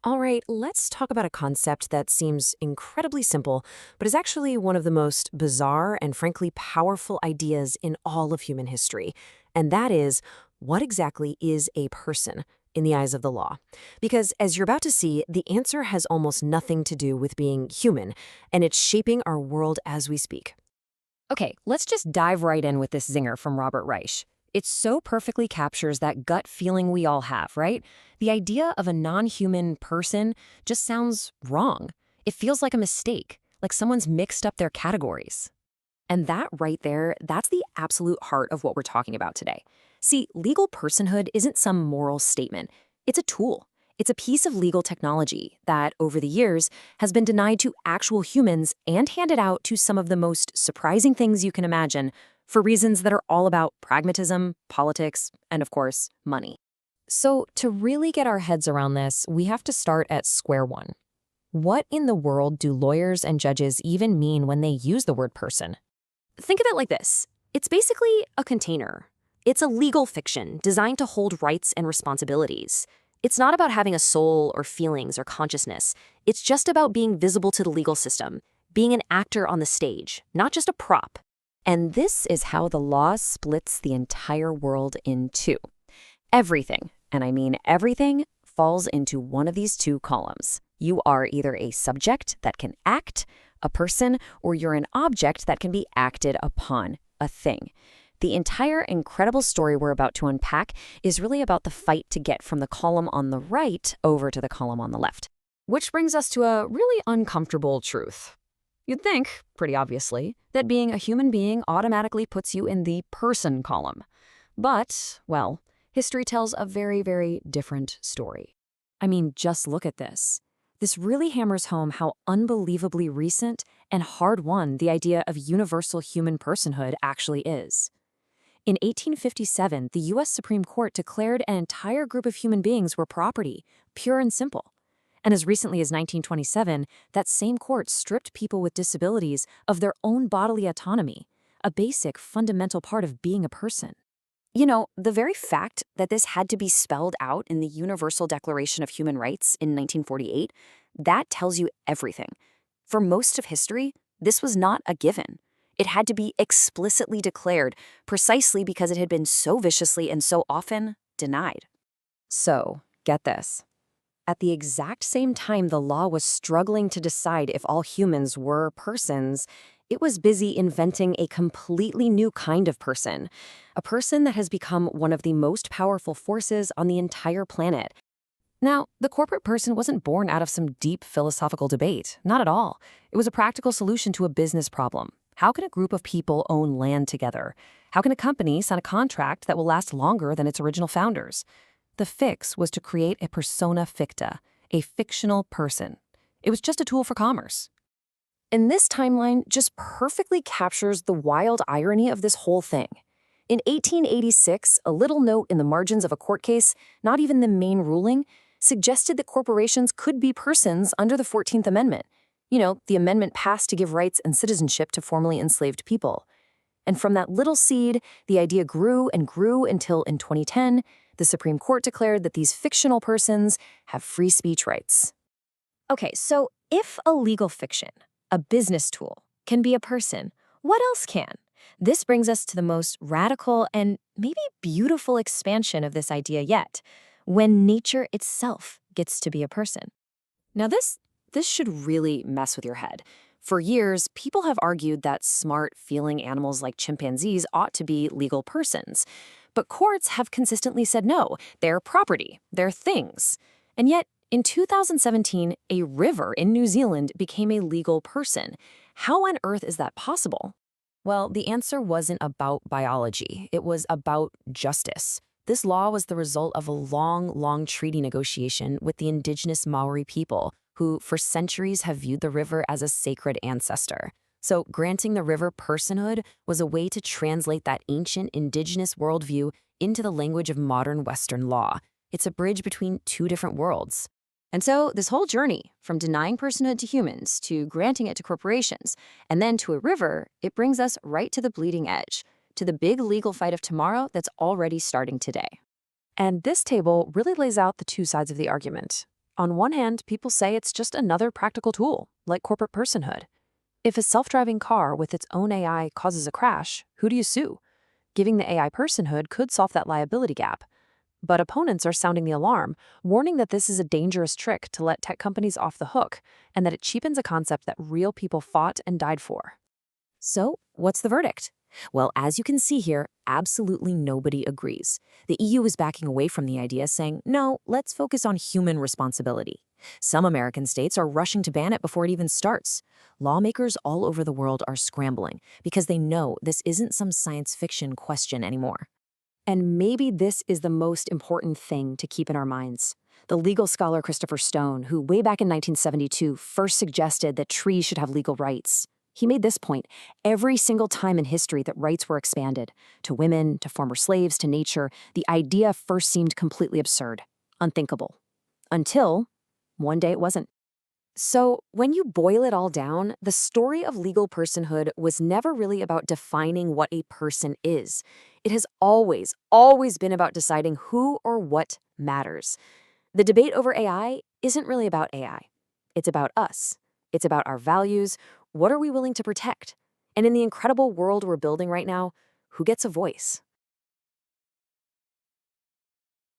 All right, let's talk about a concept that seems incredibly simple, but is actually one of the most bizarre and frankly powerful ideas in all of human history. And that is, what exactly is a person in the eyes of the law? Because as you're about to see, the answer has almost nothing to do with being human, and it's shaping our world as we speak. Okay, let's just dive right in with this zinger from Robert Reich. It so perfectly captures that gut feeling we all have, right? The idea of a non-human person just sounds wrong. It feels like a mistake, like someone's mixed up their categories. And that right there, that's the absolute heart of what we're talking about today. See, legal personhood isn't some moral statement. It's a tool. It's a piece of legal technology that, over the years, has been denied to actual humans and handed out to some of the most surprising things you can imagine for reasons that are all about pragmatism, politics, and of course, money. So, to really get our heads around this, we have to start at square one. What in the world do lawyers and judges even mean when they use the word person? Think of it like this. It's basically a container. It's a legal fiction designed to hold rights and responsibilities. It's not about having a soul or feelings or consciousness. It's just about being visible to the legal system, being an actor on the stage, not just a prop. And this is how the law splits the entire world in two. Everything, and I mean everything, falls into one of these two columns. You are either a subject that can act, a person, or you're an object that can be acted upon, a thing. The entire incredible story we're about to unpack is really about the fight to get from the column on the right over to the column on the left. Which brings us to a really uncomfortable truth. You'd think, pretty obviously, that being a human being automatically puts you in the person column. But, well, history tells a very, very different story. I mean, just look at this. This really hammers home how unbelievably recent and hard-won the idea of universal human personhood actually is. In 1857, the U.S. Supreme Court declared an entire group of human beings were property, pure and simple. And as recently as 1927, that same court stripped people with disabilities of their own bodily autonomy, a basic, fundamental part of being a person. You know, the very fact that this had to be spelled out in the Universal Declaration of Human Rights in 1948, that tells you everything. For most of history, this was not a given. It had to be explicitly declared, precisely because it had been so viciously and so often denied. So, get this. At the exact same time the law was struggling to decide if all humans were persons, it was busy inventing a completely new kind of person, a person that has become one of the most powerful forces on the entire planet. Now, the corporate person wasn't born out of some deep philosophical debate, not at all. It was a practical solution to a business problem. How can a group of people own land together? How can a company sign a contract that will last longer than its original founders? The fix was to create a persona ficta, a fictional person. It was just a tool for commerce. And this timeline just perfectly captures the wild irony of this whole thing. In 1886, a little note in the margins of a court case, not even the main ruling, suggested that corporations could be persons under the 14th Amendment. You know, the amendment passed to give rights and citizenship to formerly enslaved people. And from that little seed, the idea grew and grew until in 2010, the Supreme Court declared that these fictional persons have free speech rights. Okay, so if a legal fiction, a business tool, can be a person, what else can? This brings us to the most radical and maybe beautiful expansion of this idea yet, when nature itself gets to be a person. Now this should really mess with your head. For years, people have argued that smart, feeling animals like chimpanzees ought to be legal persons. But courts have consistently said no, they're property, they're things. And yet, in 2017, a river in New Zealand became a legal person. How on earth is that possible? Well, the answer wasn't about biology. It was about justice. This law was the result of a long, long treaty negotiation with the indigenous Maori people, who for centuries have viewed the river as a sacred ancestor. So granting the river personhood was a way to translate that ancient indigenous worldview into the language of modern Western law. It's a bridge between two different worlds. And so this whole journey, from denying personhood to humans to granting it to corporations, and then to a river, it brings us right to the bleeding edge, to the big legal fight of tomorrow that's already starting today. And this table really lays out the two sides of the argument. On one hand, people say it's just another practical tool, like corporate personhood. If a self-driving car with its own AI causes a crash, who do you sue? Giving the AI personhood could solve that liability gap. But opponents are sounding the alarm, warning that this is a dangerous trick to let tech companies off the hook, and that it cheapens a concept that real people fought and died for. So, what's the verdict? Well, as you can see here, absolutely nobody agrees. The EU is backing away from the idea, saying, no, let's focus on human responsibility. Some American states are rushing to ban it before it even starts. Lawmakers all over the world are scrambling because they know this isn't some science fiction question anymore. And maybe this is the most important thing to keep in our minds. The legal scholar Christopher Stone, who way back in 1972 first suggested that trees should have legal rights, he made this point every single time in history that rights were expanded, to women, to former slaves, to nature, the idea first seemed completely absurd, unthinkable. Until one day it wasn't. So, when you boil it all down, the story of legal personhood was never really about defining what a person is. It has always, always been about deciding who or what matters. The debate over AI isn't really about AI. It's about us. It's about our values. What are we willing to protect? And in the incredible world we're building right now, who gets a voice?